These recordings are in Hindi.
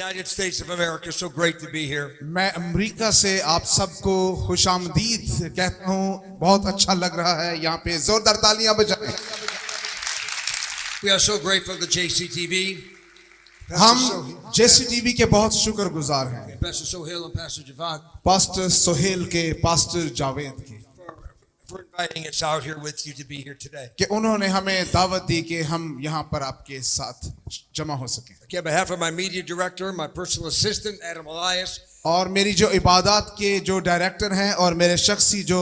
United States of America. So great to be here. मैं अमेरिका से आप सबको खुशामदीद कहता हूँ। बहुत अच्छा लग रहा है यहाँ पे, जोरदार तालियां बजाएं। We are so grateful to JCTV. हम JCTV के बहुत शुक्रगुजार हैं, Pastor Sohail and Pastor Javad, pastor Sohail के, पास्टर जावेद के, for inviting us out here with you to be here today. कि उन्होंने हमें दावत दी कि हम यहाँ पर आपके साथ जमा हो सकें। Okay, on behalf of my media director, my personal assistant, Adam Elias, और मेरी जो इबादत के जो डायरेक्टर हैं और मेरे शख्सी जो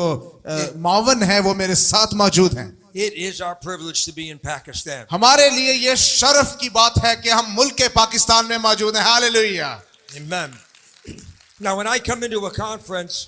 मावन हैं वो मेरे साथ मौजूद हैं। it is our privilege to be in Pakistan. हमारे लिए ये शर्फ की बात है कि हम मुल्क के पाकिस्तान में मौजूद हैं। Hallelujah, Amen. Now, when I come into a conference,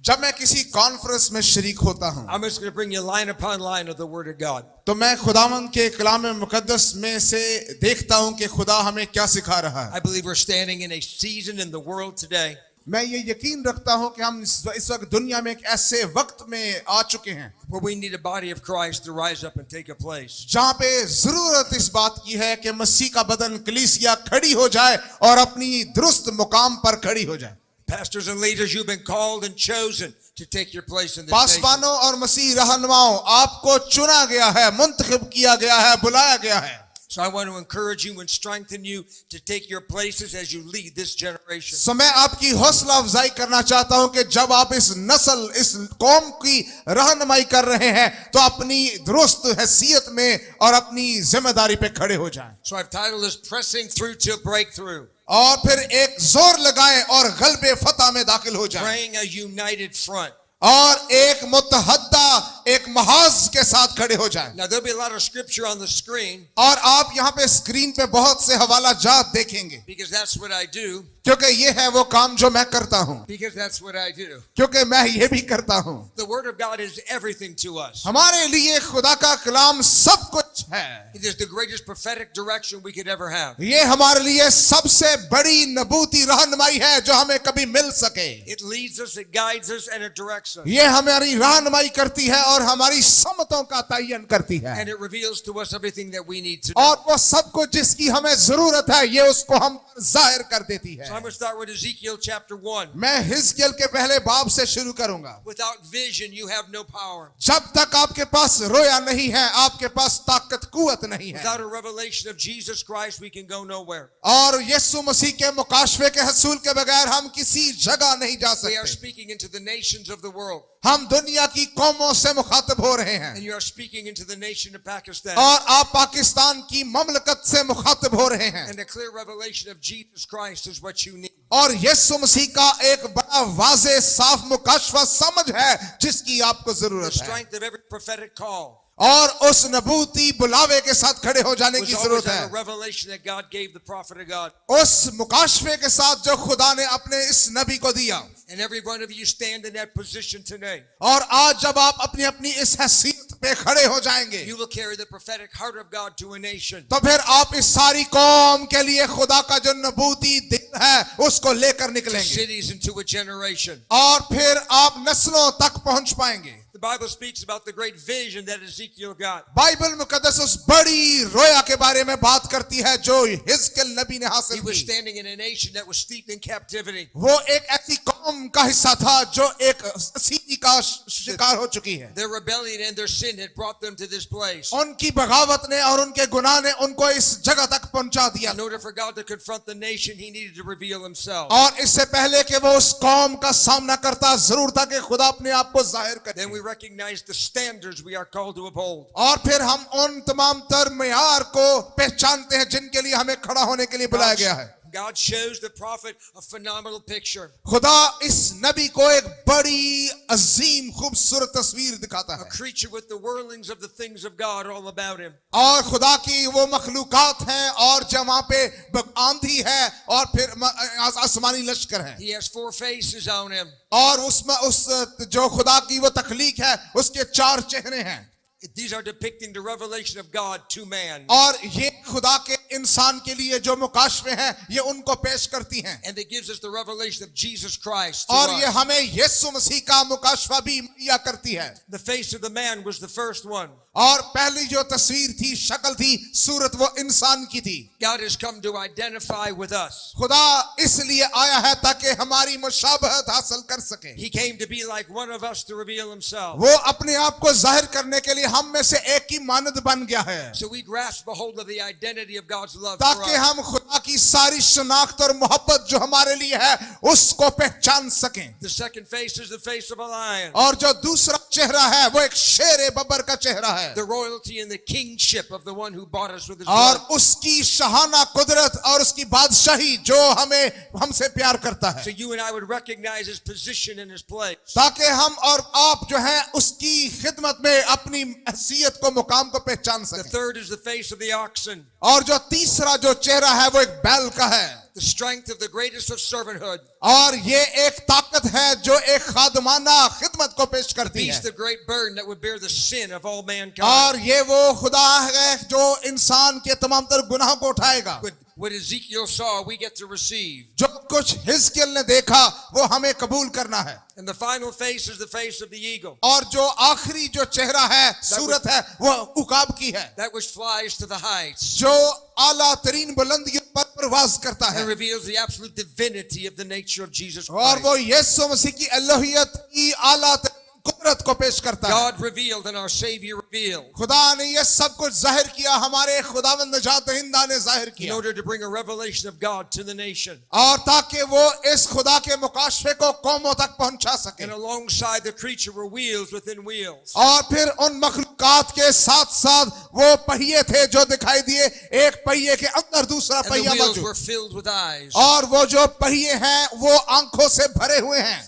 जब मैं किसी कॉन्फ्रेंस में शरीक होता हूँ I'm just going to bring you line upon line of the Word of God. तो मैं खुदावंद के कलाम मुकद्दस में से देखता हूँ कि खुदा हमें क्या सिखा रहा है। I believe we're standing in a season in the world today मैं ये यकीन रखता हूँ कि हम इस वक्त दुनिया में एक ऐसे वक्त में आ चुके हैं where we need a body of Christ to rise up and take a place. जहाँ पे जरूरत इस बात की है कि मसीह का बदन कलीसिया खड़ी हो जाए और अपनी दुरुस्त मुकाम पर खड़ी हो जाए। Pastors and leaders, you've been called and chosen to take your place in this nation. पासवानों और मसीह रहनुमाओं, आपको चुना गया है, मुंतखब किया गया है, बुलाया गया है। So I want to encourage you and strengthen you to take your places as you lead this generation. सो मैं आपकी हौसला अफजाई करना चाहता हूं कि जब आप इस नस्ल, इस कौम की रहनुमाई कर रहे हैं तो अपनी दुरुस्त हैसियत में और अपनी जिम्मेदारी पे खड़े हो जाएं। So I've titled this Pressing Through to Breakthrough. और फिर एक जोर लगाएं और गलबे फतह में दाखिल हो जाएं Praying a united front. और एक मुतहद्दा, एक महाज के साथ खड़े हो जाएं। Now there'll be a lot of scripture on the screen और आप यहाँ पे स्क्रीन पे बहुत से हवाला जात देखेंगे because that's what I do. क्योंकि ये है वो काम जो मैं करता हूँ, Because that's what I do. क्योंकि मैं ये भी करता हूँ। The Word of God is everything to us. हमारे लिए खुदा का कलाम सब कुछ है। It is the greatest prophetic direction we could ever have. ये हमारे लिए सबसे बड़ी नबूती रहनुमाई है जो हमें कभी मिल सके। It leads us, it guides us, and it directs us. ये हमारी रहनुमाई करती है और हमारी समतों का तयन करती है And it reveals to us everything that we need to और know. वो सब कुछ जिसकी हमें जरूरत है ये उसको हम जाहिर कर देती है। So I'm going to start with Ezekiel chapter 1. मैं हिजकिय्याल के पहले बाब से शुरू करूंगा। Without vision, you have no power. जब तक आपके पास रोया नहीं है, आपके पास ताकत कुवत नहीं है Without a revelation of Jesus Christ, we can go nowhere. और यीशु मसीह के मुकाशफे के हसूल के बगैर हम किसी जगह नहीं जा We are सकते। speaking into the nations of the world. हम दुनिया की कौमों से मुखातिब हो रहे हैं And you are speaking into the nation of Pakistan. और आप पाकिस्तान की ममलकत से मुखातिब हो रहे हैं And a clear revelation of Jesus Christ is what you need. और यीशु मसीह का एक बड़ा वाज़े साफ मुकाशफा समझ है जिसकी आपको The जरूरत है strength of every prophetic call और उस नबूती बुलावे के साथ खड़े हो जाने was की always जरूरत on a है। revelation that God gave the prophet of God. उस मुकाशफे के साथ जो खुदा ने अपने इस नबी को दिया And every one of you stand in that position today. और आज जब आप अपनी अपनी इस हैसियत पे खड़े हो जाएंगे You will carry the prophetic heart of God to a nation. तो फिर आप इस सारी कौम के लिए खुदा का जो नबूती दिल है उसको लेकर To निकलेंगे cities and to a generation. और फिर आप नस्लों तक पहुंच पाएंगे। The Bible speaks about the great vision that Ezekiel got. Bible मुकद्दस उस बड़ी रोया के बारे में बात करती है जो हिजकिय्याल नबी ने He हासिल was की। standing in a nation that was steeped in captivity. वो एक ऐसी कौम का हिस्सा था जो एक सीरी का शिकार हो चुकी है। Their rebellion and their sin had brought them to this place. उनकी बगावत ने और उनके गुनाह ने उनको इस जगह तक पहुंचा दिया In order for God to confront the nation, He needed to reveal Himself. और इससे पहले कि वो उस कौम का सामना करता जरूर था कि खुदा अपने आप को जाहिर Then we करे recognize the standards we are called to uphold. और फिर हम उन तमाम तर मेयार को पहचानते हैं जिनके लिए हमें खड़ा होने के लिए बुलाया गया है। God shows the prophet a phenomenal picture. खुदा इस नबी को एक बड़ी अजीम खूबसूरत तस्वीर दिखाता A है creature with the whirlings of the things of God all about him. और खुदा की वो मखलूकात हैं और जहाँ पे आंधी है और फिर आसमानी लश्कर है He has 4 faces on him. और उसमें उस जो खुदा की वो तख्लीक है उसके 4 चेहरे हैं These are depicting the revelation of God to man. और ये खुदा के इंसान के लिए जो मुकाशफे हैं ये उनको पेश करती हैं And it gives us the revelation of Jesus Christ to और ये us. हमें यीशु मसीह का मुकाशफा भी मुहैया करती है The face of the man was the first one. और पहली जो तस्वीर थी शक्ल थी सूरत वो इंसान की थी God has come to identify with us. खुदा इसलिए आया है ताकि हमारी मुशाबहत हासिल कर सके He came to be like one of us to reveal himself. वो अपने आप को जाहिर करने के लिए हम में से एक की मानद बन गया है So we grasp a hold of the identity of God's love for ताकि us. हम खुदा की सारी शनाख्त और मोहब्बत जो हमारे लिए है उसको पहचान सकें The second face is the face of a lion. और जो दूसरा चेहरा है वो एक शेर बब्बर का चेहरा है The royalty and the kingship of the one who bought us with his और blood. उसकी शाहाना कुदरत और उसकी बादशाही जो हमें हमसे प्यार करता So है you and I would recognize his position and his place. ताकि हम और आप जो है उसकी खिदमत में अपनी हैसियत को मुकाम को पहचान The सकें third is the face of the oxen. और जो तीसरा जो चेहरा है वो एक बैल का है The strength of the greatest of servanthood. और ये एक ताकत है जो एक खादमाना खिदमत को पेश The करती beast, है the great burden that would bear the sin of all mankind. और ये वो खुदा है जो इंसान के तमाम तर गुनाह को उठाएगा What Ezekiel saw, we get to receive. जो कुछ हिजकिय्याह ने देखा वो हमें कबूल करना है And the final face is the face of the eagle. और जो आखिरी जो चेहरा है सूरत है वो उकाब की है That which flies to the heights जो आला तरीन बुलंदियों पर परवाज करता and है reveals the absolute divinity of the nature of Jesus और Christ. वो यीशु मसीह की अल्लाहियत की आला तरीन कुदरत को पेश करता है God revealed and our Savior revealed. खुदा ने ये सब कुछ जाहिर किया हमारे खुदावंद निजात दहिंदा ने जाहिर In किया order to bring a revelation of God to the nation. और ताकि वो इस खुदा के मुकाशफे को कौमों तक पहुंचा सके And alongside the creature were wheels within wheels. और फिर उन मखलूकात के साथ साथ वो पहिए थे जो दिखाई दिए एक पहिए के अंदर दूसरा And the पहिया wheels मौजूद were filled with eyes. और वो जो पहिए हैं वो आंखों से भरे हुए हैं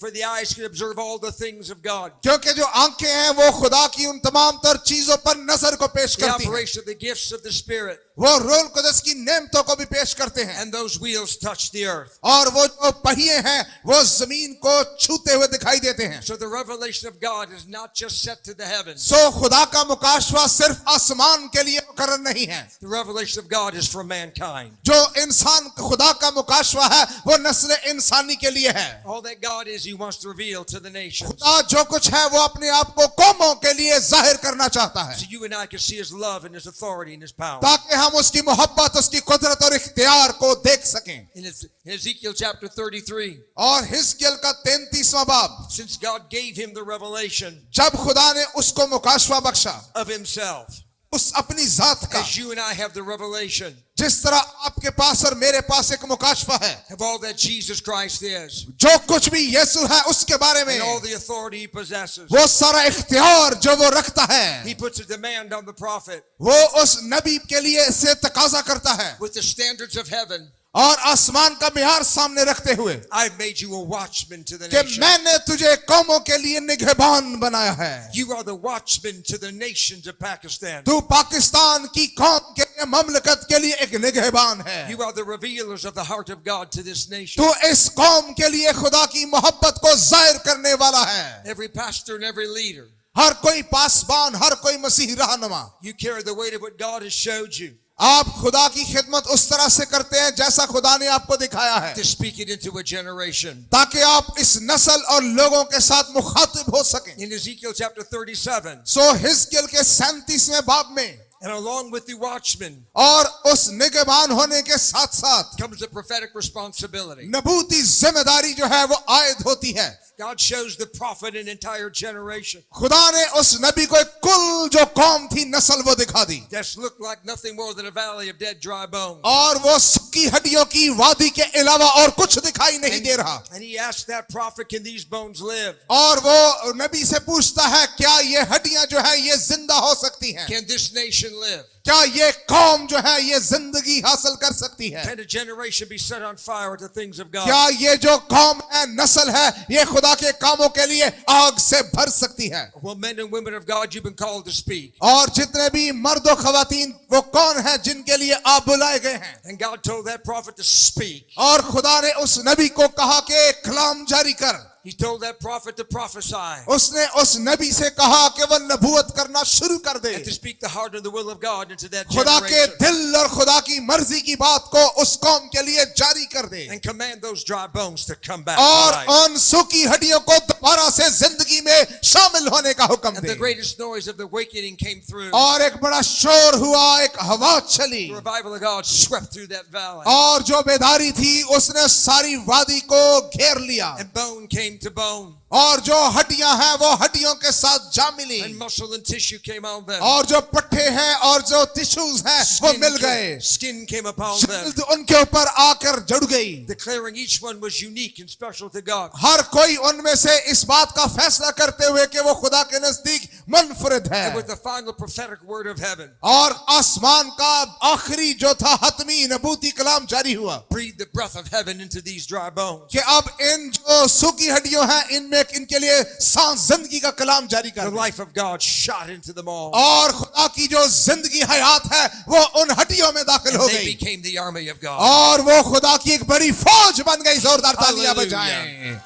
For the eyes could observe all the things of God. क्योंकि जो आंखें हैं वो खुदा की उन तमाम तर चीजों पर नजर को पेश The करती हैं operation of the gifts of the Spirit. वो रोल कुदस की नेमतों को भी पेश करते हैं And those wheels touch the earth. और वो जो पहिए हैं वो जमीन को छूते हुए दिखाई देते हैं So the revelation of God is not just set to the heavens. सो खुदा का मुकाशवा सिर्फ आसमान के लिए मुकर्रर नहीं है The revelation of God is for mankind. जो इंसान खुदा का मुकाशवा है वो नस्ल इंसानी के लिए है All that God is, He wants to reveal to the nations. खुदा जो कुछ है वो अपने आप को कौमों के लिए जाहिर करना चाहता है So you and I can see His love and His authority and His power. ताकि हम उसकी मोहब्बत उसकी कुदरत और इख्तियार को देख सकें In Ezekiel chapter 33, और हिजकिय्याह का 33वां बाब since God gave him the revelation जब खुदा ने उसको मुकाशवा बख्शा of Himself, उस अपनी जात का as you and I have the revelation जिस तरह आपके पास और मेरे पास एक मुकाशवा है of all that Jesus Christ is जो कुछ भी यीशु है उसके बारे में and all the authority He possesses, वो सारा इख्तियार जो वो रखता है He puts a demand on the prophet वो उस नबी के लिए से तकाजा करता है with the standards of heaven. और आसमान का मियार सामने रखते हुए I've made you a watchman to the कि nation. मैंने तुझे कौमों के लिए निगहबान बनाया है You are the watchman to the nations of Pakistan. तू पाकिस्तान की कौम के लिए ममलकत के लिए एक निगहबान है You are the revealers of the heart of God to this nation. तू इस कौम के लिए खुदा की मोहब्बत को जाहिर करने वाला है Every pastor and every leader, हर कोई पासबान हर कोई मसीह रहनुमा you carry the weight of what God has showed you आप खुदा की खिदमत उस तरह से करते हैं जैसा खुदा ने आपको दिखाया है to speak it into a generation. ताकि आप इस नस्ल और लोगों के साथ मुखातिब हो सकें In Ezekiel chapter 37, सो हिजकिय्याह के 37वें बाब में and along with the watchman और उस निगहबान होने के साथ साथ comes the prophetic responsibility. नबूती जिम्मेदारी जो है वो आयद होती है God shows the prophet an entire generation खुदा ने उस नबी को एक कुल जो कौम थी नस्ल वो दिखा दी that's looked like nothing more than a valley of dead dry bones. और वो सूखी हड्डियों की वादी के अलावा और कुछ दिखाई नहीं दे रहा And he asked that prophet, can these bones live? और वो नबी से पूछता है क्या ये हड्डियां जो है ये जिंदा हो सकती हैं Can this nation live? क्या ये कौम जो है ये जिंदगी हासिल कर सकती है Can a generation be set on fire with the things of God? क्या ये जो कौम है नस्ल है ये खुदा के कामों के लिए आग से भर सकती है Well, men and women of God, you've been called to speak. और जितने भी मर्द और खवातीन वो कौन है जिनके लिए आप बुलाए गए हैं And God told that prophet to speak. और खुदा ने उस नबी को कहा कि कलाम जारी कर He told that prophet to prophesy उसने उस नबी से कहा कि वह नबूवत करना शुरू कर दे, and to speak the heart and the will of God into that खुदा के generation दिल और खुदा की मर्जी की बात को उस कौम के लिए जारी कर दे, and command those dry bones to come back to और life. उन सूखी हड्डियों को दोबारा से जिंदगी में शामिल होने का हुक्म And they. the greatest noise of the awakening came through. और एक बड़ा शोर हुआ, एक हवा चली, The revival of God swept through that valley. और जो बेदारी थी उसने सारी वादी को घेर लिया, And bone came to bone. और जो हड्डियां हैं वो हड्डियों के साथ जा मिली, And muscle and tissue came on them. और जो पट्टे हैं और जो टिश्यूज हैं वो मिल गए, Skin came upon them. जल्द उनके ऊपर आकर जुड़ गई। Declaring each one was unique and special to God. हर कोई उनमें से इस बात का फैसला करते हुए कि वो खुदा के नजदीक मुनफरिद है, And with the final prophetic word of heaven, और आसमान का आखिरी जो था हतमी नबूती कलाम जारी हुआ breathe the breath of heaven into these dry bones. कि अब इन जो सूखी हड्डियों हैं इनमें इनके लिए सांस जिंदगी का कलाम जारी The कर दे। life of God shot into them all. और खुदा की जो जिंदगी हयात है वो उन हड्डियों में दाखिल हो And they गई, became the army of God. और वो खुदा की एक बड़ी फौज बन गई। जोरदार तालियां Hallelujah. बजाएं,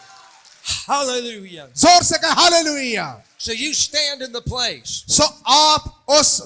Hallelujah. जोर से कहें hallelujah. So you stand in the place. सो आप उस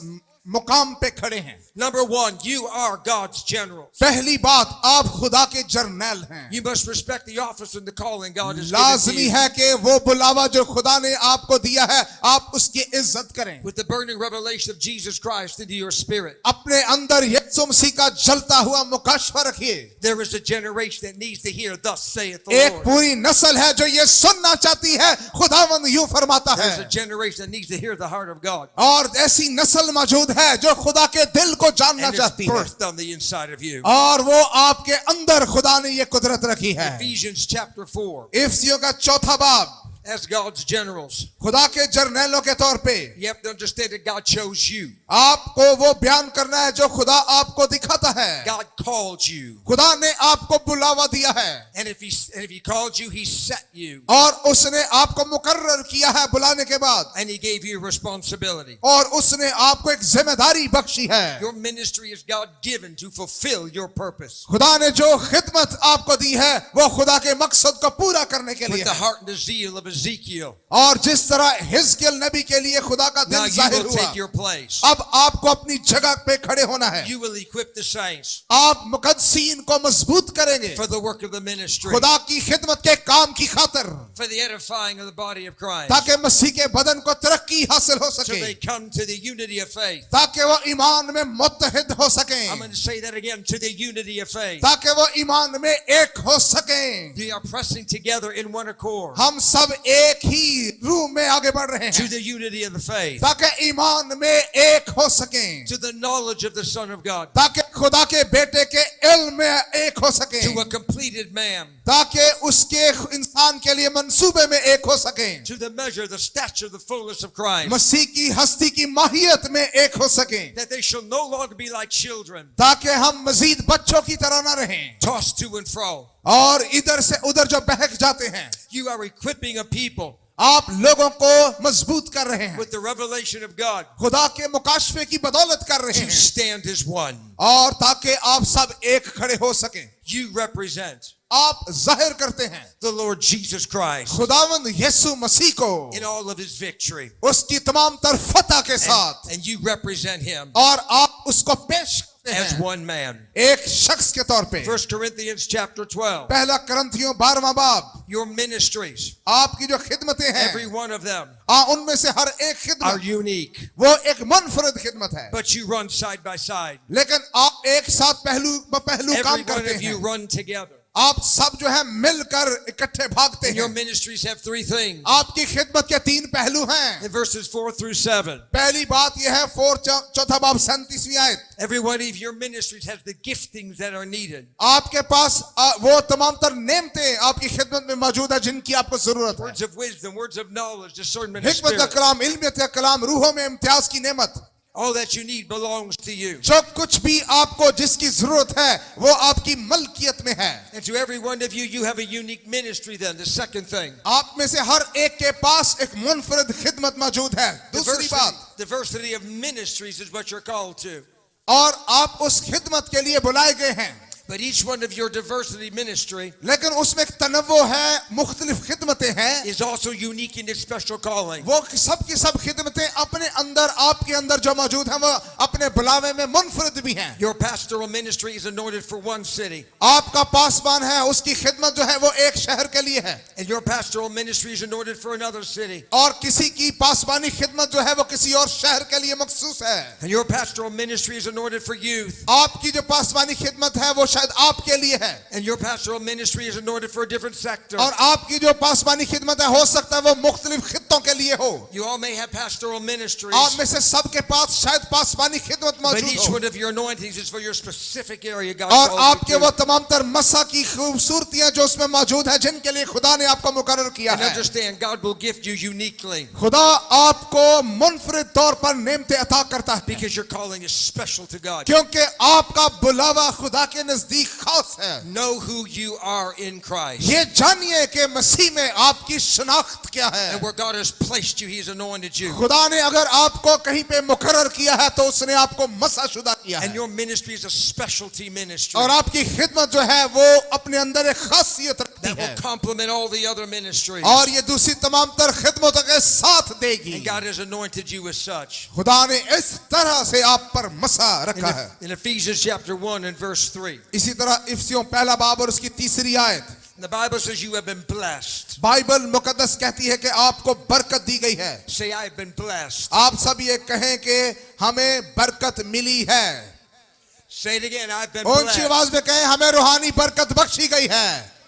मुकाम पे खड़े हैं। Number one, you are God's generals. पहली बात, आप खुदा के जर्नैल हैं। You must respect the office and the calling God has given to लाजमी you. है कि वो बुलावा जो खुदा ने आपको दिया है आप उसकी इज्जत करें। With the burning revelation of Jesus Christ into your spirit. अपने अंदर यीशु मसीह का जलता हुआ मुकाशफा रखिए। There is a generation that needs to hear, thus saith the एक Lord. पूरी नस्ल है जो ये सुनना चाहती है, खुदावंद यूं फरमाता There's a है, generation that needs to hear the heart of God. और ऐसी नस्ल मौजूद है जो खुदा के दिल को जानना And it's चाहती है, birthed on the inside of you. और वो आपके अंदर खुदा ने ये कुदरत रखी है। Ephesians chapter 4. इफिसियों का चौथा बाब, As God's generals, खुदा के जर्नैलों के तौर पे you have to understand that God chose you. आपको वो बयान करना है जो खुदा आपको दिखाता है। God called you. खुदा ने आपको बुलावा दिया है, And if he called you, he set you. और उसने आपको मुकर्रर किया है बुलाने के बाद, And he gave you responsibility. और उसने आपको एक जिम्मेदारी बख्शी है। Your ministry is God given to fulfill your purpose. खुदा ने जो खिदमत आपको दी है वो खुदा के मकसद को पूरा करने के लिए With the है। heart and the zeal of Ezekiel. और जिस तरह हिजकिय्याह नबी के लिए खुदा का Now दिल you जाहिर will हुआ, take your place. अब आपको अपनी जगह पे खड़े होना है। You will equip the saints आप मुकद्दसीन को मजबूत करेंगे for the work of the ministry. खुदा की खिदमत के काम की खातिर, For the edifying of the body of Christ. ताकि मसीह के बदन को तरक्की हासिल हो So सके, they come to the unity of faith. ताकि वो ईमान में मुत्तहिद हो सकें, I'm going to say that again, to the unity of faith. ताकि वो ईमान में एक हो सकें। They are pressing together in one accord हम सब एक ही रूह में आगे बढ़ रहे to हैं, the unity of the faith, ताकि ईमान में एक हो सकें, to the knowledge of the Son of God, ताकि खुदा के बेटे के इल्म में एक हो सकें, to a completed man, ताकि उसके इंसान के लिए मंसूबे में एक हो सकें, to the measure, the stature, the fullness of Christ, मसीह की हस्ती की माहियत में एक हो सकें, that they shall no longer be like children, ताकि हम मजीद बच्चों की तरह न रहें tossed to and fro. और इधर से उधर जो बहक जाते हैं। You are equipping a people आप लोगों को मजबूत कर रहे हैं, with the revelation of God खुदा के मुकाशफे की बदौलत कर रहे to हैं, stand as one. और ताकि आप सब एक खड़े हो सकें। You represent आप जाहिर करते हैं the Lord Jesus Christ खुदावंद यीशु मसीह को in all of his victory. उसकी तमाम तर फतह के साथ, And you represent him और आप उसको पेश करते as हैं one man. एक शख्स के तौर पे। 1 Corinthians chapter 12. पहला करंथियों 12वां बाब, Your ministries, आपकी जो खिदमतें every हैं, one of them उनमें से हर एक are खिदमत unique, वो एक मुनफरद खिदमत है, but you run side by side. लेकिन आप एक साथ पहलू ब पहलू Every काम one करते of you हैं। run together. आप सब जो है मिलकर इकट्ठे भागते And your हैं। ministries have three things. आपकी खिदमत के 3 पहलू हैं। In verses 4 through 7. पहली बात यह है, चौथा बाब 37वीं आयत, Every one of your ministries has the giftings that are needed. आपके पास वो तमाम तर नेमतें आपकी खिदमत में मौजूद है जिनकी आपको जरूरत है। Words of wisdom, words of knowledge, discernment of हिकमत का spirit. कलाम, इल्मियत का कलाम, रूहों में इम्तियाज की नेमत, All that you need belongs to you. जो कुछ भी आपको जिसकी जरूरत है वो आपकी मलकियत में है। And to every one of you, you have a unique ministry then. The second thing. आप में से हर एक के पास एक मुनफरद खिदमत मौजूद है। दूसरी बात, Diversity of ministries is what you're called to. और आप उस खिदमत के लिए बुलाए गए हैं। But each one of your diversity ministry लेकिन उसमें एक तनव्वुर है, मुख्तलिफ खिदमतें हैं, is also unique in its special calling. वो सब की सब खिदमतें अपने अंदर, आपके अंदर जो मौजूद हैं, वो अपने बुलावे में मुनफरिद भी हैं। Your pastoral ministry is anointed for one city, आपका पासबान है, उसकी खिदमत जो है वो एक शहर के लिए है, and your pastoral ministry is anointed for another city, और किसी की पासबानी खिदमत जो है वो किसी और शहर के लिए मखसूस है। and your pastoral ministry is anointed for youth, आपकी जो पासबानी खिदमत है वो शायद आपके लिए है, and your pastoral ministry is anointed for a different sector. और आपकी जो पासबानी खिदमत है हो सकता है वो मुख्तलिफ खित्तों के लिए हो। You all may have pastoral ministries, आप में से सबके पास शायद पासबानी खिदमत but मौजूद each हो, one of your anointings is for your specific area God और called आपके you वो to. तमाम तर मसा की खूबसूरतियां जो उसमें मौजूद है, जिनके लिए खुदा ने आपको मुकर्रर किया And है। understand, God will gift you uniquely खुदा आपको मुनफरिद तौर पर नेमतें अता करता है, because your calling is special to God. क्योंकि आपका बुलावा खुदा के नजदीक खास है। Know who you are in Christ. ये जानिए कि मसीह में आपकी शनाख्त क्या है। And where God has placed you, He has anointed you. खुदा ने अगर आपको कहीं पे मुकर्रर किया है तो उसने आपको मसाशुदा किया And है, your ministry is a specialty ministry और आपकी खिदमत जो है वो अपने अंदर एक खासियत रखती that है, will complement all the other ministries. और ये दूसरी तमाम तर खिदमतों के साथ देगी। And God has anointed you as such. खुदा ने इस तरह से आप पर मसा In, रखा है। in Ephesians chapter 1 and verse 3, इसी तरह इफिसियों पहला बाब और उसकी तीसरी आयत, the Bible says you have been blessed. Bible मुकद्दस कहती है कि आपको बरकत दी गई है। Say, I have been blessed. आप सब ये कहें कि हमें बरकत मिली है। Say it again, I've been ऊंची blessed आवाज में कहें, हमें रूहानी बरकत बख्शी गई है।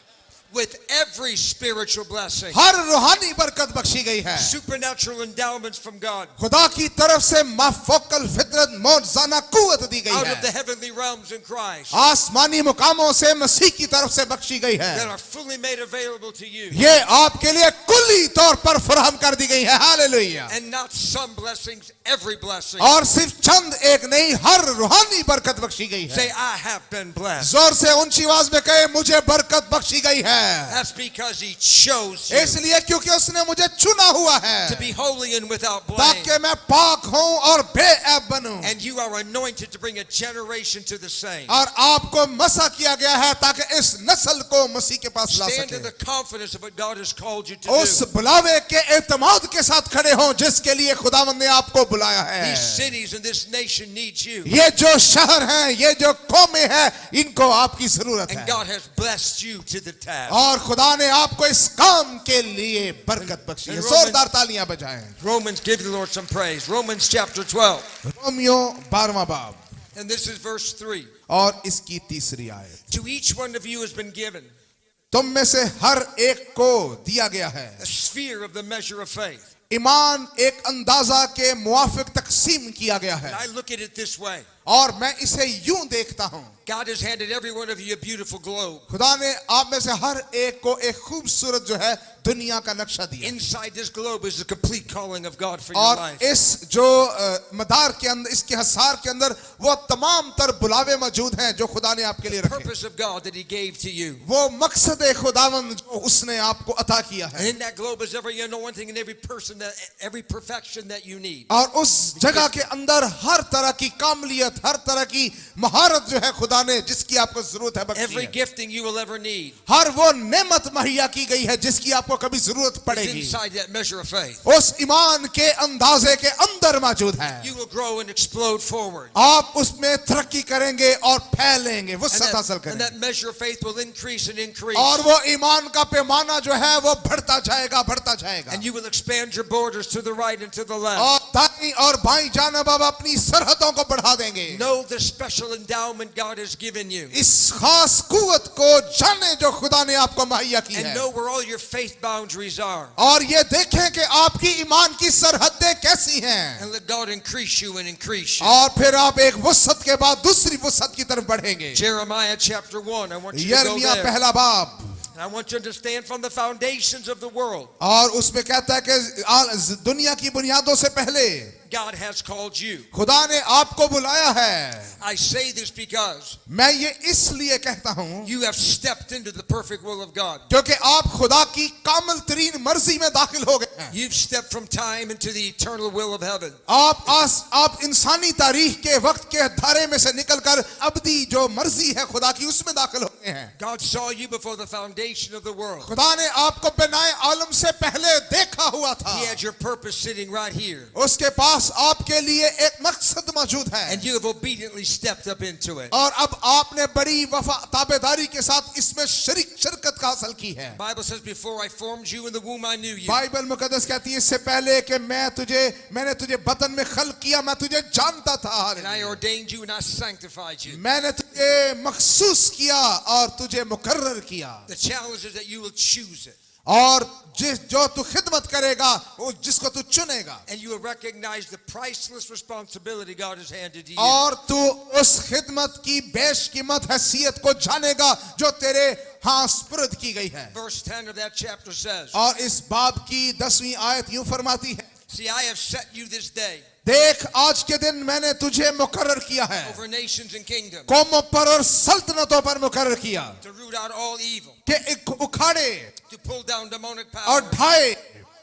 with every spiritual blessing. हर रूहानी बरकत बख्शी गई है। Supernatural endowments from God खुदा की तरफ से माफोकल फितरत मौजज़ाना कुव्वत दी गई out of the है, heavenly realms in Christ आसमानी मुकामों से मसीह की तरफ से बख्शी गई that है। are fully made available to you. ये आपके लिए कुल्ली तौर पर फराहम कर दी गई है। Hallelujah. And not some blessings, every blessing. और सिर्फ चंद एक नहीं, हर रूहानी बरकत बख्शी गई Say, है। I have been blessed. जोर से ऊंची आवाज में कहे, मुझे बरकत बख्शी गई है, That's because He chose you इसलिए क्योंकि उसने मुझे चुना हुआ है to be holy and without blame. ताकि मैं पाक हूं और बेऐब बनूं, And you are anointed to bring a generation to the saints. और आपको मसा किया गया है ताकि इस नस्ल को मसीह के पास ला Stand in सके। the confidence of what God has called you to उस do. बुलावे के एतमाद के साथ खड़े हों जिसके लिए खुदावंद ने आपको बुलाया है। These cities and this nation need you. ये जो शहर हैं, ये जो कौमें हैं, इनको आपकी जरूरत And है, God has blessed you to the task. और खुदा ने आपको इस काम के लिए बरकत बख्शी है। And जोरदार तालियां बजाएं। Romans, give the Lord some praise. Romans chapter 12. Romeo 12वां बाब And this is verse 3. और इसकी तीसरी आयत, To each one of you has been given तुम में से हर एक को दिया गया है a sphere of the measure of faith. ईमान, एक अंदाजा के मुआफिक तकसीम किया गया And है, I look at it this way. और मैं इसे यूं देखता हूं, God has handed every one of you a beautiful globe. खुदा ने आप में से हर एक को एक खूबसूरत जो है दुनिया का नक्शा दिया, Inside this globe is the complete calling of God for your और life. इस जो मदार के अंदर, इसके हसार के अंदर वो तमाम तर बुलावे मौजूद हैं जो खुदा ने आपके लिए रखे, Purpose of God that He gave to you. वो मकसद खुदावंद जो उसने आपको अता किया And है, in that globe is every anointing and every person, that every perfection that you need. और उस जगह के अंदर हर तरह की कामलियत, हर तरह की महारत जो है खुदा ने जिसकी आपको जरूरत है बख्शी Every है। gifting you will ever need हर वो नेमत मुहैया की गई है जिसकी आपको कभी जरूरत is पड़ेगी, inside that measure of faith. उस ईमान के अंदाजे के अंदर मौजूद है। You will grow and explode forward. आप उसमें तरक्की करेंगे और फैलेंगे, वो And सत हासिल and करेंगे, that measure of faith will increase and increase. और वो ईमान का पैमाना जो है वो बढ़ता जाएगा, बढ़ता जाएगा, And you will expand your borders to the right and to the left. और दाईं और बाईं जानिब आप अपनी सरहदों को बढ़ा देंगे। Know the special endowment God has given you. इस खास कुव्वत को जाने जो खुदा ने आपको मुहैया की And है, know where all your faith boundaries are. और ये देखें कि आपकी ईमान की सरहदें कैसी हैं, And let God increase you and increase you. और फिर आप एक वसत के बाद दूसरी वसत की तरफ बढ़ेंगे। Jeremiah chapter 1. I want you to go यिर्मयाह there. पहला बाब, And I want you to understand from the foundations of the world. और उसमें कहता है कि दुनिया की बुनियादों से पहले God has called you. खुदा ने आपको बुलाया है. I say this because मैं ये इसलिए कहता हूं you have stepped into the perfect will of God. क्योंकि आप खुदा की कामिल तरीन मर्जी में दाखिल हो गए हैं. You've stepped from time into the eternal will of heaven. आप इंसानी तारीख के वक्त के धारे में से निकलकर अबदी जो मर्जी है खुदा की उसमें दाखिल हो गए हैं. God saw you before the foundation of the world. खुदा ने आपको बनाए आलम से पहले देखा हुआ था. He had your purpose sitting right here. उसके पास आपके लिए एक मकसद मौजूद है. And you have obediently stepped up into it. और अब आपने बड़ी ताबेदारी के साथ इसमें शिरकत हासिल की है. Bible says, before I formed you in the womb, I knew you. Bible मुकद्दस कहती है इससे पहले कि मैंने तुझे बतन में खल्क किया, मैं तुझे जानता था. And I ordained you and I sanctified you. मैंने तुझे मखसूस किया और तुझे मुकर्रर किया. The challenge is that you will choose it. और जो तू खिदमत करेगा वो जिसको तू चुनेगा. And you will recognize the priceless responsibility God has handed to you. और तू उस खिदमत की बेशकीमत हैसियत को जानेगा जो तेरे हां सुपुर्द की गई है. Verse 10 of that chapter says, और इस बाब की 10वीं आयत यूं फरमाती है, see, I have set you this day देख आज के दिन मैंने तुझे मुकर्रर किया है. over nations and kingdoms कौमों पर और सल्तनतों पर मुकर्रर किया to root out all evil, कि उखाड़े to pull down demonic और power, ढाए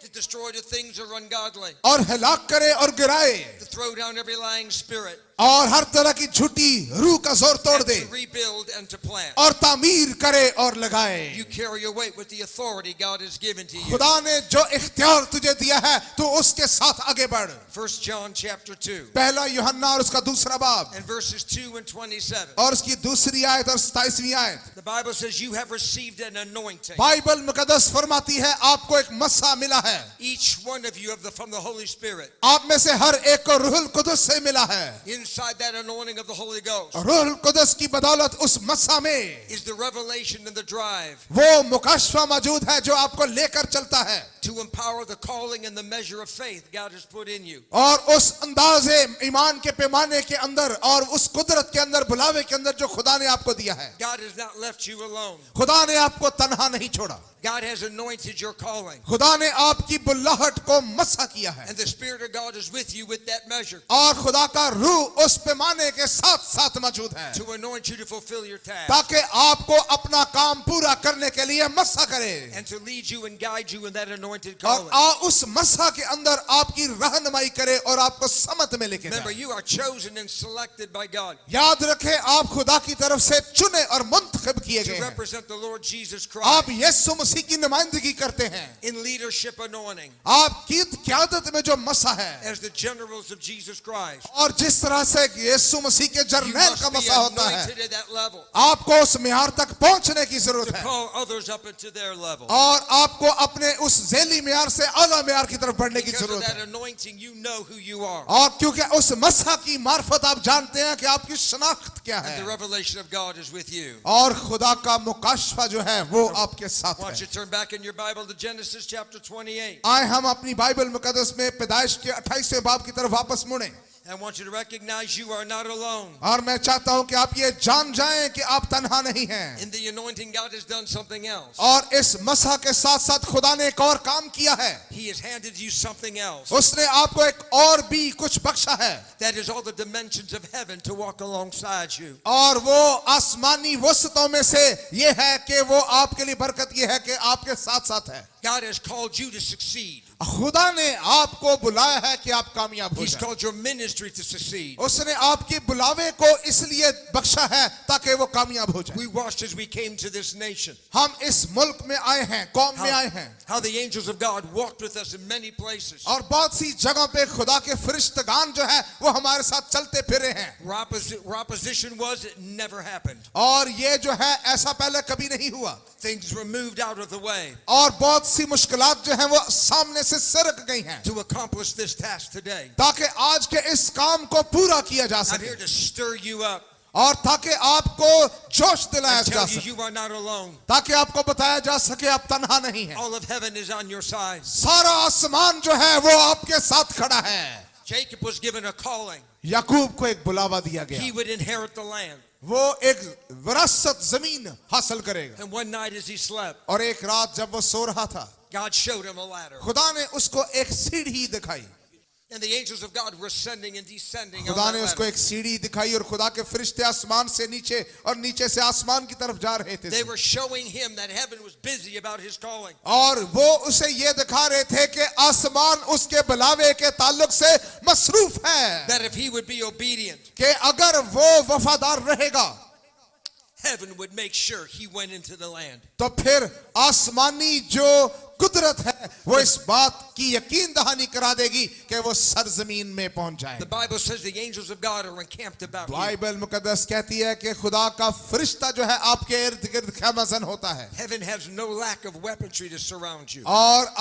to destroy the things that are ungodly, और हिलाक करे और गिराए to throw down every lying spirit, और हर तरह की झूठी रूह का जोर तोड़ and they to rebuild and to plant. और तामीर करे और लगाए. You carry your weight with the authority God has given to you. खुदा ने जो इख्तियार तुझे दिया है तू उसके साथ आगे बढ़. 1 John chapter 2 पहला यूहन्ना और उसका दूसरा बाब and verses 2 and 27. और उसकी दूसरी आयत और 27वीं आयत. The Bible says you have received an anointing. Bible मुकद्दस फरमाती है आपको एक मसा मिला है. Each one of you from the Holy Spirit. आप में से हर एक को रूहुल कुदस से मिला है. Inside that anointing of the Holy Ghost रूहुल कुदस की बदौलत उस मसा में is the revelation and the drive वो मुकाशफा मौजूद है जो आपको लेकर चलता है. to empower the calling and the measure of faith God has put in you. और उस अंदाज़े ईमान के पैमाने के अंदर और उस कुदरत के अंदर बुलावे के अंदर जो खुदा ने आपको दिया है. God has not left you alone. खुदा ने आपको तन्हा नहीं छोड़ा. God has anointed your calling. खुदा ने आपकी बुल्लाहट को मसा किया है. And the Spirit of God is with you with that measure और खुदा का रूह उस पैमाने के साथ साथ मौजूद है to anoint you to fulfill your task ताकि आपको अपना काम पूरा करने के लिए मसा करे and to lead you and guide you in that anointed और calling. उस मसा के अंदर आपकी रहनुमाई करे और आपको समत में लेके Remember, जाए. you are chosen and selected by God याद रखें आप खुदा की तरफ से चुने और मुंतखब किए to गए हैं. represent the Lord Jesus Christ आप यीशु मसीह की नुमाइंदगी करते हैं. in leadership anointing आपकी क़यादत में जो मसा है as the generals of Jesus Christ. और जिस तरह से यीशु मसीह के You जर्नैल का must be मसा होता है anointed at that level आपको उस मियार तक पहुंचने की to जरूरत है call others up into their level. और आपको अपने उस ज़ेली मियार से आला मियार की तरफ बढ़ने की Because of जरूरत that है. anointing, you know who you are. और क्योंकि उस मसा की मार्फत आप जानते हैं कि आपकी शनाख्त क्या And the है revelation of God is with you. और खुदा का मुकाशफा जो है वो आपके साथ Why don't you है. turn back in your Bible to Genesis chapter 28. आए हम अपनी बाइबल मुकद्दस में पैदाइश के 28वें बाब की तरफ वापस मुड़ें I want you to recognize you are not alone. और मैं चाहता हूं कि आप ये जान जाएं कि आप तन्हा नहीं हैं. In the anointing, God has done something else. और इस मसा के साथ साथ खुदा ने एक और काम किया है. He has handed you something else. उसने आपको एक और भी कुछ बख्शा है That is all the dimensions of heaven to walk alongside you. और वो आसमानी वसतों में से ये है कि वो आपके लिए बरकत ये है कि आपके साथ साथ है. God has called you to succeed. खुदा ने आपको बुलाया है कि आप कामयाब हो He's जाएं. called your ministry to succeed. उसने आपकी बुलावे को इसलिए बख्शा है ताकि वो कामयाब हो जाए. We watched as we came to this nation हम इस मुल्क में आए हैं, कौम में आए हैं how the angels of God walked with us in many places. और बहुत सी जगहों पे खुदा के फरिश्तगान जो है वो हमारे साथ चलते फिरे हैं. Where opposition was, it never happened. और ये जो है ऐसा पहले कभी नहीं हुआ Things were moved out of the way और बहुत सी मुश्किलात जो हैं वो सामने से सरक गई हैं to accomplish this task today. ताकि आज के इस काम को पूरा किया जा I'm सके here to stir you up और ताकि आपको जोश दिलाया and जा tell you सके, you are not alone. ताकि आपको बताया जा सके आप तन्हा नहीं हैं. All of heaven is on your side. सारा आसमान जो है वो आपके साथ खड़ा है. Jacob was given a calling. याकूब को एक बुलावा दिया He गया. would inherit the land. वो एक विरासत जमीन हासिल करेगा And one night as he slept, और एक रात जब वो सो रहा था God showed him a ladder. खुदा ने उसको एक सीढ़ी दिखाई. And the angels of God were ascending and descending on खुदा that ने उसको ladder. एक सीढ़ी दिखाई और खुदा के फरिश्ते आसमान से नीचे और नीचे से आसमान की तरफ जा रहे थे They were showing him that heaven was busy about his calling. और वो उसे ये दिखा रहे थे कि आसमान उसके बुलावे के ताल्लुक से मसरूफ है That if he would be obedient, कि अगर वो वफादार रहेगा heaven would make sure he went into the land. तो फिर आसमानी जो कुदरत है वो इस बात की यकीन दहानी करा देगी कि वो सरजमीन में पहुंच जाए The Bible says the angels of God are encamped about you. Bible मुकद्दस कहती है कि खुदा का फरिश्ता जो है आपके इर्द गिर्द खैमजन होता है Heaven has no lack of weaponry to surround you. और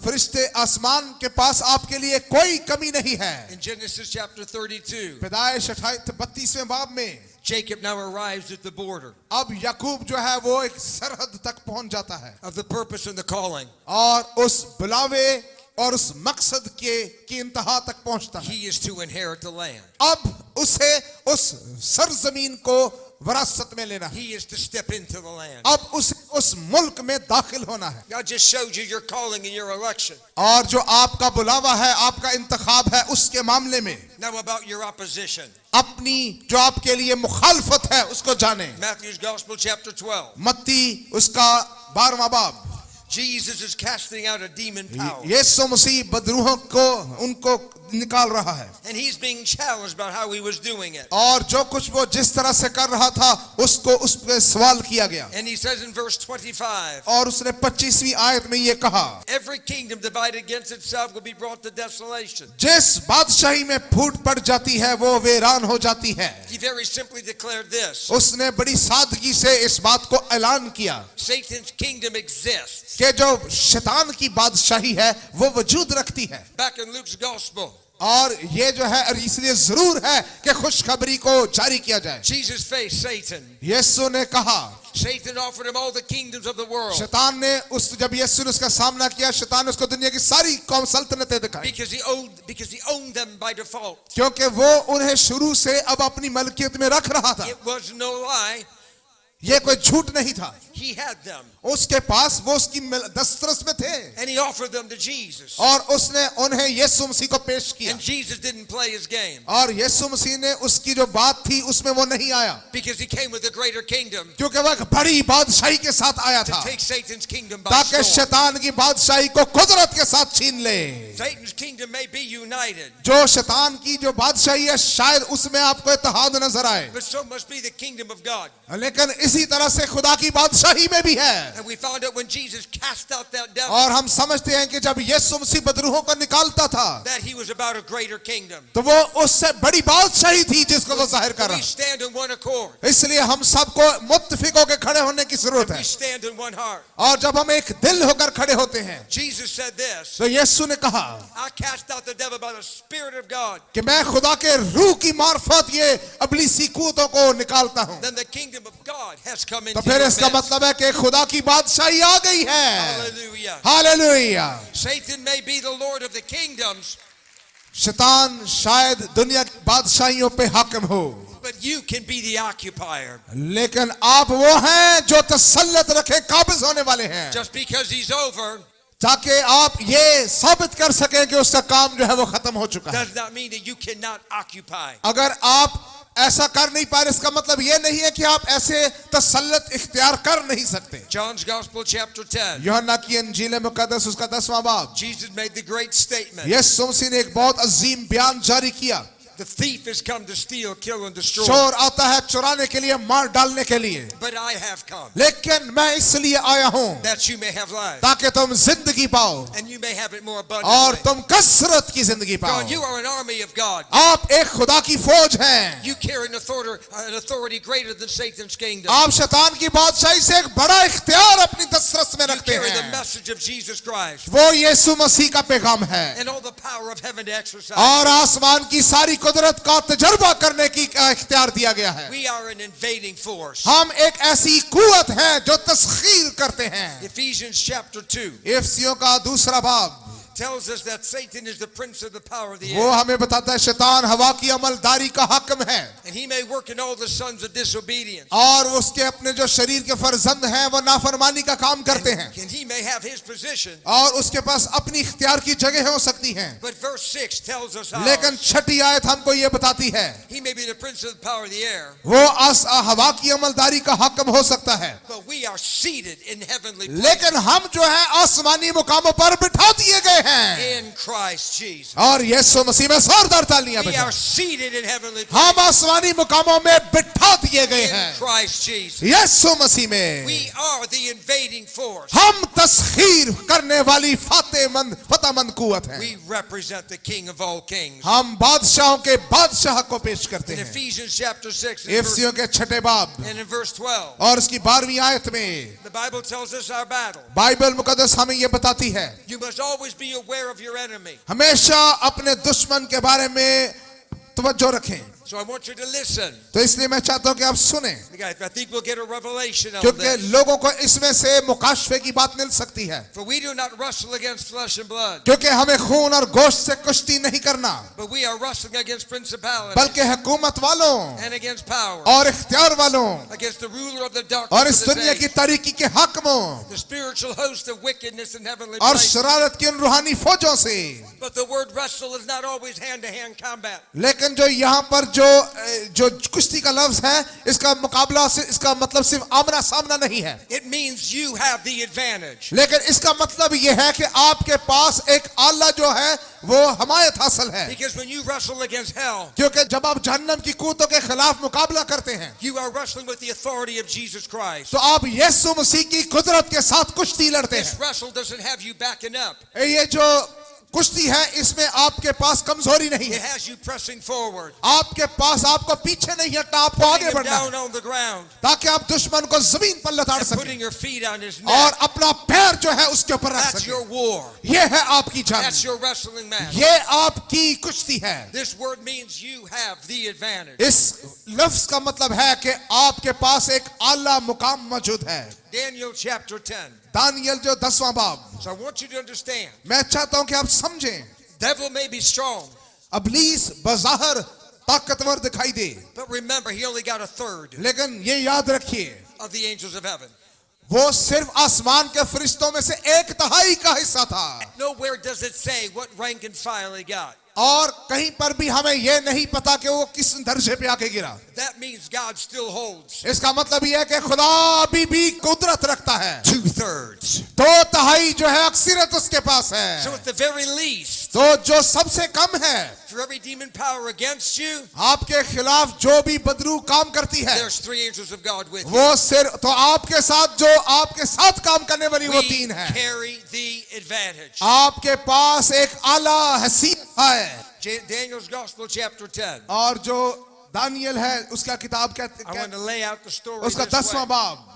फरिश्ते आसमान के पास आपके लिए कोई कमी नहीं है In Genesis chapter 32, पैदाइश 32वें बाब में Jacob now arrives at the border अब याकूब जो है वो एक सरहद तक पहुंच जाता है of the purpose and the calling. और उस बुलावे और उस मकसद की इंतहा तक पहुंचता है He is to inherit the land. अब उसे उस सरजमीन को विरासत में लेना है He is to step into the land. अब उसे उस मुल्क में दाखिल होना है God just showed you your calling and your election. और जो आपका बुलावा है आपका इंतखाब है उसके मामले में Now about your opposition. अपनी जो आपके लिए मुखालफत है उसको जाने Matthew's Gospel chapter 12. मत्ती उसका 12वां बाब Jesus is casting out a demon power. यीशु मसीह बदरूहों को उनको निकाल रहा है And he's being challenged about how he was doing it. और जो कुछ वो जिस तरह से कर रहा था उसको उस पे सवाल किया गया And he says in verse 25, और उसने 25वीं आयत में ये कहा every kingdom divided against itself will be brought to desolation. जिस बादशाही में फूट पड़ जाती है वो वीरान हो जाती है He very simply declared this. उसने बड़ी सादगी से इस बात को ऐलान किया Satan's kingdom exists. कि जो शैतान की बादशाही है वो वजूद रखती है Back in Luke's Gospel, और ये जो है और इसलिए जरूर है कि खुशखबरी को जारी किया जाए Jesus faced Satan. यीशु ने कहा Satan offered him all the kingdoms of the world शैतान ने उस जब यीशु ने उसका सामना किया शैतान ने उसको दुनिया की सारी कौम सल्तनतें दिखाई because he owned them by default. क्योंकि वो उन्हें शुरू से अब अपनी मलकियत में रख रहा था It was no lie. ये कोई झूठ नहीं था He had them. उसके पास वो उसकी दस्तरस में थे And he offered them to Jesus. और उसने उन्हें यीशु मसीह को पेश किया And Jesus didn't play his game. और यीशु मसीह ने उसकी जो बात थी उसमें वो नहीं आया Because he came with a greater kingdom क्योंकि वह एक बड़ी बादशाही के साथ आया to था take Satan's kingdom by ताकि storm. शैतान की बादशाही को कुदरत के साथ छीन ले Satan's kingdom may be united, जो शैतान की जो बादशाही है शायद उसमें आपको इत्तेहाद नजर आए but so must be the kingdom of God. लेकिन इसी तरह से खुदा की बादशाही में भी है And we found out when Jesus cast out that devil और हम समझते हैं कि जब यीशु मसीह बदरूहों को निकालता था that he was about a greater kingdom. तो वो उससे बड़ी बादशाही थी जिसको वो जाहिर कर We रहा stand in one accord. इसलिए हम सबको मुत्तफिक होकर खड़े होने की जरूरत We है stand in one heart. और जब हम एक दिल होकर खड़े होते हैं Jesus said this, तो यीशु ने कहा I cast out the devil by the Spirit of God. कि मैं खुदा के रूह की मार्फत ये अबलीसी कूतों को निकालता हूं Then the kingdom of God has come तो into फिर your इसका midst. मतलब है कि खुदा की बादशाही आ गई है Hallelujah. Hallelujah Satan may be the Lord of the kingdoms, शैतान शायद दुनिया की बादशाहियों पे हाकिम हो but you can be the occupier. लेकिन आप वो हैं जो तसल्लत रखे काबिज होने वाले हैं Just because he's over ताकि आप ये साबित कर सकें कि उसका काम जो है वो खत्म हो चुका है does not mean that you cannot occupy. अगर आप ऐसा कर नहीं पा रहे इसका मतलब ये नहीं है कि आप ऐसे तसल्लत इख्तियार कर नहीं सकते John's Gospel chapter 10. यूहन्ना की इंजील मुकद्दस उसका 10वां बाब Jesus made the great statement. यीशु मसीह ने एक बहुत अजीम बयान जारी किया The thief has come to steal, kill and destroy. चोर आता है चुराने के लिए मार डालने के लिए But I have come लेकिन मैं इसलिए आया हूं that you may have life. ताकि तुम जिंदगी पाओ And you may have it more और abundantly. तुम कसरत की जिंदगी पाओ God, you are an army of God. आप एक खुदा की फौज हैं You carry an authority greater than Satan's kingdom. आप शैतान की बादशाही से एक बड़ा इख्तियार अपनी दस्तरस में You रखते carry the हैं message of Jesus Christ वो यीशु मसीह का पैगाम है and all the power of heaven to exercise. और आसमान की सारी कुदरत का तजर्बा करने की इख्तियार दिया गया है We are an invading force. हम एक ऐसी कुवत हैं जो तस्खीर करते हैं Ephesians chapter 2. इफिसियों का 2 बाब tells us that Satan is the prince of the power of the वो air. हमें बताता है शैतान हवा की अमलदारी का हाकिम है And he may work in all the sons of disobedience. और उसके अपने जो शरीर के फर्जंद हैं वो नाफरमानी का काम करते हैं And he may have his position. और उसके पास अपनी इख्तियार की जगह हो सकती हैं But verse 6 tells us how लेकिन छठी आयत हमको ये बताती है he may be the prince of the power of the air, वो हवा की अमलदारी का हाकिम हो सकता है but we are seated in heavenly places लेकिन हम जो है आसमानी मुकामों पर बिठा दिए गए हैं in Christ Jesus. और यीशु मसीह में जोरदार तालियां We बजाएं। are seated in heavenly हम places आसमानी मुकामों में बिठा दिए गए in हैं Christ Jesus. यीशु मसीह में We are the invading force. हम तस्खीर करने वाली फतेहमंद कुव्वत हैं We represent the King of all kings. हम बादशाहों के बादशाह को पेश करते In हैं Ephesians chapter 6 and verse, इफिसियों के छठे बाब and in verse 12, और उसकी 12वीं आयत में the Bible tells us our battle. Bible मुकद्दस हमें यह बताती है You must always be aware of your enemy. हमेशा अपने दुश्मन के बारे में तवज्जो रखें So I want you to listen. तो इसलिए मैं चाहता हूं कि आप सुने I think we'll get a revelation on क्योंकि this. लोगों को इसमें से मुकाशफे की बात मिल सकती है For we do not wrestle against flesh and blood, क्योंकि हमें खून और गोश्त से कुश्ती नहीं करना but we are wrestling against principalities बल्कि हुकूमत वालों and against powers, और इख्तियार वालों against the ruler of the और darkness इस of दुनिया this की age, तारीकी के हाकिमों the spiritual host of wickedness in heavenly और places. शरारत की उन रूहानी फौजों से But the word wrestle is not always hand-to-hand combat. लेकिन जो यहाँ पर जो कुश्ती का लफ्ज है इसका मुकाबला से इसका मतलब सिर्फ आमना सामना नहीं है It means you have the advantage. लेकिन इसका मतलब यह है कि आपके पास एक आला जो है वो हमायत हासिल है Because when you wrestle against hell, क्योंकि जब आप जहन्नम की कुव्वतों के खिलाफ मुकाबला करते हैं you are wrestling with the authority of Jesus Christ. तो आप यीशु मसीह की कुदरत के साथ कुश्ती लड़ते This हैं wrestle doesn't have you backing up. ये जो कुश्ती है इसमें आपके पास कमजोरी नहीं It है has you pressing forward, आपके पास आपको पीछे नहीं हटना आपको आगे putting him बढ़ना down है on the ground, ताकि आप दुश्मन को जमीन पर लताड़ and सकें putting your feet on his और neck. अपना पैर जो है उसके ऊपर रख That's सकें your war. ये है आपकी That's जंग your wrestling match. ये आपकी कुश्ती है This word means you have the advantage. इस लफ्ज का मतलब है कि आपके पास एक आला मुकाम मौजूद है Daniel chapter 10. दानियल जो 10वां बाब So I want you to understand, मैं चाहता हूं कि आप समझें devil may be strong, अबलीस बज़ाहिर ताकतवर दिखाई दे but remember he only got a third लेकिन ये याद रखिए of the angels of heaven. वो सिर्फ आसमान के फरिश्तों में से 1/3 का हिस्सा था Nowhere does it say what rank and file he got. और कहीं पर भी हमें यह नहीं पता कि वो किस दर्जे पे आके गिरा That means God still holds इसका मतलब यह है कि खुदा अभी भी कुदरत रखता है 2/3. 2/3 जो है अक्सरियत उसके पास है So at the very least, तो जो सबसे कम है for every demon power against you, आपके खिलाफ जो भी बदरू काम करती है there's 3 angels of God with you. वो सिर्फ तो आपके साथ जो आपके साथ काम करने वाली वो We 3 है carry the advantage. आपके पास एक आला हैसियत है Daniel's Gospel chapter 10. और जो दानियल है उसका किताब I want to lay out the story उसका this 10वां way, बाब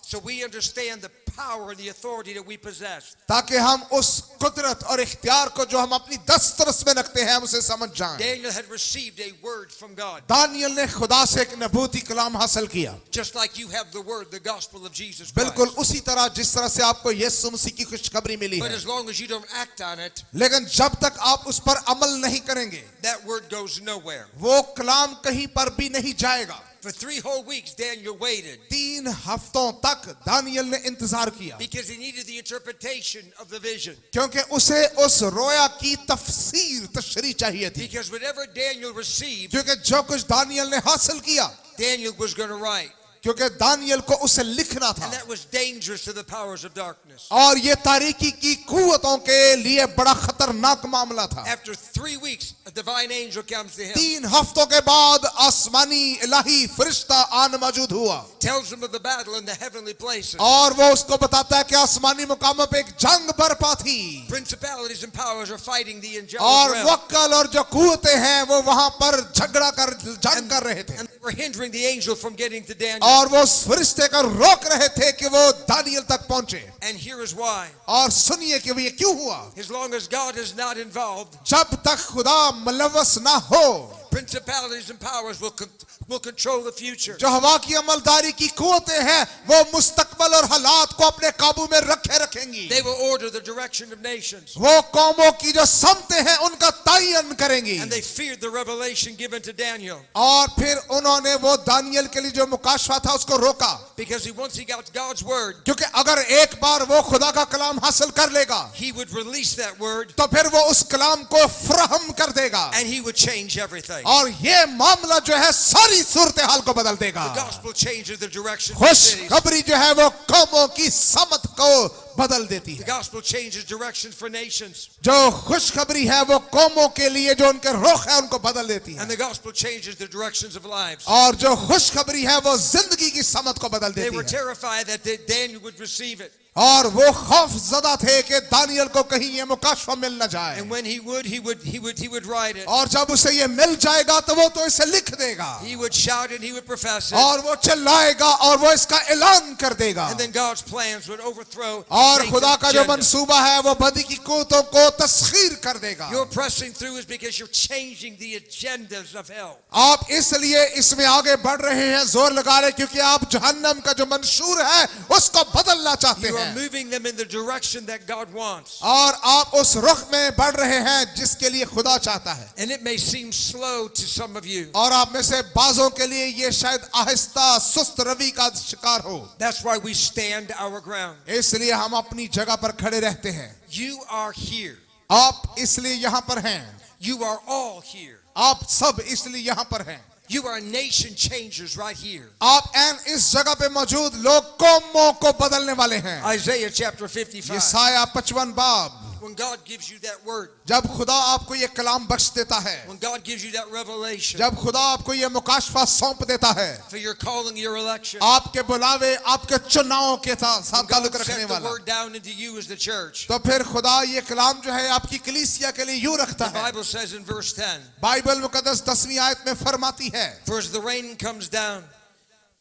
so we understand the power and the authority that we possess. ताकि हम उस कुदरत और इख्तियार को जो हम अपनी दस्तरस में रखते हैं हम उसे समझ जाएं Daniel had received a word from God, Daniel ने खुदा से एक नबूती कलाम हासिल किया just like you have the word, the gospel of Jesus बिल्कुल Christ. उसी तरह जिस तरह से आपको यीशु मसीह की खुशखबरी मिली But है as long as you don't act on it, लेकिन जब तक आप उस पर अमल नहीं करेंगे that word goes nowhere. वो कलाम कहीं पर भी नहीं जाएगा For 3 whole weeks, Daniel waited 3 हफ्तों तक दानियल ने इंतजार किया because he needed the interpretation of the vision. क्योंकि उसे उस रोया की तफसीर तशरीह चाहिए थी Because whatever Daniel received, क्योंकि जो कुछ दानियल ने हासिल किया Daniel was going to write. क्योंकि दानियल को उसे लिखना था And that was dangerous to the powers of darkness. और ये तारीकी की कुव्वतों के लिए बड़ा खतरनाक मामला था After 3 weeks, a divine angel comes to him, 3 हफ्तों के बाद आसमानी इलाही फरिश्ता आन मौजूद हुआ tells him of the battle in the heavenly places. और वो उसको बताता है कि आसमानी मुकामों पे एक जंग बरपा थी Principalities and powers are fighting the angelic और realm. वक्कल और जो कुव्वतें हैं वो वहां पर झगड़ा कर जंग कर रहे थे And they were hindering the angel from getting to Daniel. और वो उस फरिश्ते को रोक रहे थे कि वो दानियल तक पहुंचे And here is why. और सुनिए कि वो ये क्यों हुआ As long as God is not involved, जब तक खुदा मुलव्वस ना हो principalities and powers will control the future. जो हवा की अमलदारी की कुव्वतें हैं वो मुस्तकबल और हालात को अपने काबू में रखेंगी। They will order the direction of nations. वो कौमों की जो समतें हैं उनका तयन करेंगी। And they feared the revelation given to Daniel. और फिर उन्होंने वो दानियल के लिए जो मुकाशवा था उसको रोका, Because once he got God's word, क्योंकि अगर एक बार वो खुदा का कलाम हासिल कर लेगा he would release that word तो फिर वो उस कलाम को फराहम कर देगा and he would change everything. और ये मामला जो है सारी सूरत हाल को बदल देगा। The gospel changes the direction of cities. खुशखबरी जो है वो कौमों की समत को बदल देती The है। gospel changes directions for nations. जो खुशखबरी है वो कौमों के लिए जो उनके रुख है उनको बदल देती है, And the gospel changes the directions of lives. और जो खुशखबरी है वो जिंदगी की समत को बदल They देती were है। terrified that Daniel would receive it. और वो खौफ ज़दा थे कि दानियल को कहीं ये मुकाशवा मिल न जाए, And when he would write it. और जब उसे ये मिल जाएगा तो वो तो इसे लिख देगा He would shout and he would profess it. और वो चिल्लाएगा और वो इसका ऐलान कर देगा, And then God's plans would overthrow और Satan's खुदा का जो agenda. मंसूबा है वो बदी की कुव्वतों को तस्खीर कर देगा। You're pressing through is because you're changing the agendas of hell. आप इसलिए इसमें आगे बढ़ रहे हैं, जोर लगा रहे, क्योंकि आप जहन्नम का जो मंशूर है उसको बदलना चाहते You are हैं, moving them in the direction that God wants. और आप उस रुख में बढ़ रहे हैं जिसके लिए खुदा चाहता है। And it may seem slow to some of you. और आप में से बाजों के लिए ये शायद आहिस्ता सुस्त रवि का शिकार हो, That's why we stand our ground. इसलिए हम अपनी जगह पर खड़े रहते हैं। You are here. आप इसलिए यहाँ पर हैं, You are all here. आप सब इसलिए यहाँ पर हैं। You are nation changers right here. आप एन इस जगह पे मौजूद लोग कौमों को बदलने वाले हैं। Isaiah chapter 55. यसाया 55 बाब, When God gives you that word, जब खुदा आपको ये कलाम बख्श देता है, when God gives you that revelation जब खुदा आपको ये मुकाशफा सौंप देता है, for your calling, your election, आपके बुलावे आपके चुनाव के साथ when ताल्लुक God रखने sent the वाला, word down into you as the church. तो फिर खुदा ये कलाम जो है आपकी कलीसिया के लिए यूं रखता The है। Bible says in verse 10, Bible मुकद्दस 10वीं आयत में फरमाती है, first the rain comes down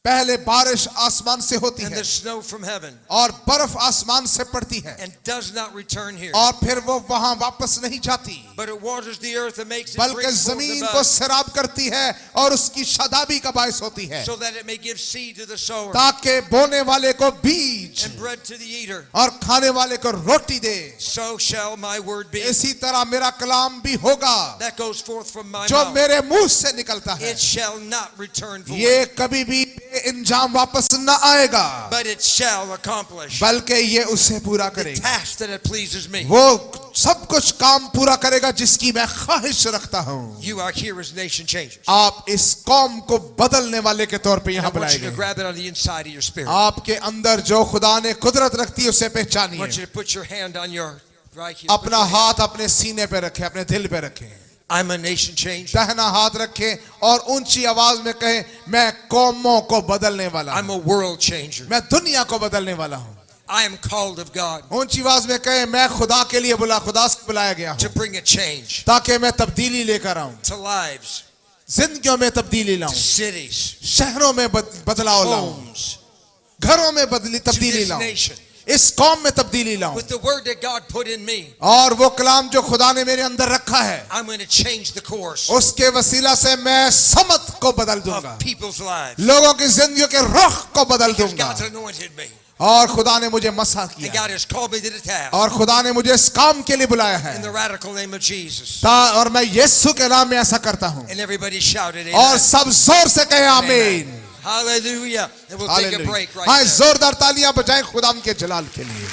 पहले बारिश आसमान से होती and है the snow from heaven और बर्फ आसमान से पड़ती है, and does not return here, और फिर वो वहां वापस नहीं जाती, but it waters the earth and makes it बल्कि bring forth जमीन the को bud, सैराब करती है और उसकी शादाबी का बायस होती है, so that it may give seed to the sower ताकि बोने वाले को बीज and bread to the eater. और खाने वाले को रोटी दे। So shall my word be. इसी तरह मेरा कलाम भी होगा That goes forth from my जो mouth. मेरे मुंह से निकलता है, It shall not return void, ये कभी भी इंजाम वापस न आएगा, but it shall accomplish बल्कि ये उसे पूरा the करेगा। task that it pleases me. वो सब कुछ काम पूरा करेगा जिसकी मैं ख्वाहिश रखता हूँ। You are here as nation changers. आप इस कौम को बदलने वाले के तौर पे I यहाँ want बुलाए you to गए। grab it on the inside of your spirit. आपके अंदर जो खुदा ने कुदरत रखती है उसे I पहचानिए। want you to put your hand on your right here. अपना हाथ अपने सीने पे रखें, अपने दिल पे रखें, I'm a nation changer. दाहिना हाथ रखें और ऊंची आवाज में कहें, मैं कौमों को बदलने वाला I'm हूँ, a world changer. मैं दुनिया को बदलने वाला हूँ। I am called of God ऊंची आवाज में कहें, मैं खुदा के लिए खुदा से बुलाया गया to हूँ bring a change ताकि मैं तब्दीली लेकर आऊं, to lives, जिंदगियों में तब्दीली to लाऊं, cities, शहरों में बदलाव लाऊं, homes, घरों में to तब्दीली this लाऊं, nation. इस कौम में तब्दीली लाऊं, With the word that God put in me, और वो कलाम जो खुदा ने मेरे अंदर रखा है I'm going to change the course उसके वसीला से मैं समत को बदल दूंगा, of people's lives. लोगों की जिंदगियों के रुख को बदल Because दूंगा। God's anointed me. और खुदा ने मुझे मसा And किया God has called me to the task और खुदा ने मुझे इस काम के लिए बुलाया है, in the radical name of Jesus. और मैं यीशु के नाम में ऐसा करता हूं। And everybody shouted और amen. सब जोर से कहें आमीन। Hallelujah. And we'll take a break right हाँ, there. जोरदार तालियां बजाएं खुदा के जलाल के लिए।